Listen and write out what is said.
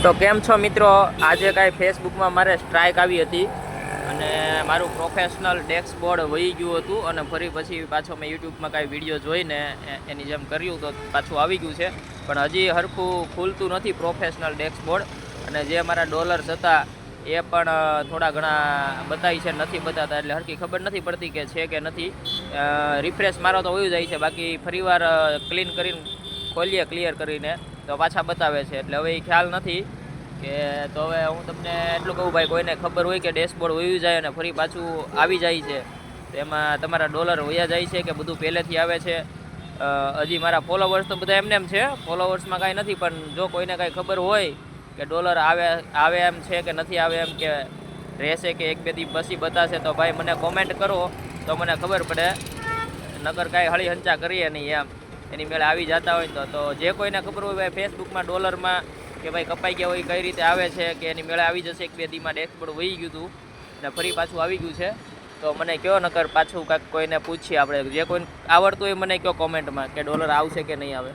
તો કેમ છો મિત્રો? આજે કાંઈ ફેસબુકમાં મારે સ્ટ્રાઇક આવી હતી અને મારું પ્રોફેશનલ ડેસ્કબોર્ડ વહી ગયું હતું અને ફરી પછી પાછો મેં યુટ્યુબમાં કાંઈ વિડીયો જોઈને એની જેમ કર્યું તો પાછું આવી ગયું છે, પણ હજી સરખું ખુલતું નથી પ્રોફેશનલ ડેસ્કબોર્ડ. અને જે મારા ડોલર્સ હતા એ પણ થોડા ઘણા બતાવી છે, નથી બતાતા, એટલે સરખી ખબર નથી પડતી કે છે કે નથી. રિફ્રેશ મારો તો વયું જાય છે, બાકી ફરીવાર ક્લીન કરીને ખોલીએ ક્લિયર કરીને તો પાછા બતાવે છે, એટલે હવે એ ખ્યાલ નથી કે. તો હવે હું તમને એટલું કહું ભાઈ, કોઈને ખબર હોય કે ડેશબોર્ડ વયું જાય અને ફરી પાછું આવી જાય છે તો એમાં તમારા ડોલર વયા જાય છે કે બધું પહેલેથી આવે છે. હજી મારા ફોલોવર્સ તો બધા એમને એમ છે, ફોલોવર્સમાં કાંઈ નથી, પણ જો કોઈને કાંઈ ખબર હોય કે ડોલર આવે એમ છે કે નથી આવે એમ, કે રહેશે કે એક બે દી પછી બતાશે, તો ભાઈ મને કોમેન્ટ કરો તો મને ખબર પડે. નગર કાંઈ હળી હંચા કરીએ નહીં એમ, એની મેળે આવી જતા હોય તો જે કોઈને ખબર હોય ભાઈ ફેસબુકમાં ડોલરમાં કે ભાઈ કપાઈ ગયા હોય કઈ રીતે આવે છે, કે એની મેળે આવી જશે એક બે દીમાં ડેશબોર્ડ વહી ગયું હતું અને ફરી પાછું આવી ગયું છે, તો મને કહો. નકર પાછું કાંઈક કોઈને પૂછીએ આપણે, જે કોઈને આવડતું હોય મને કહો કોમેન્ટમાં કે ડોલર આવશે કે નહીં આવે.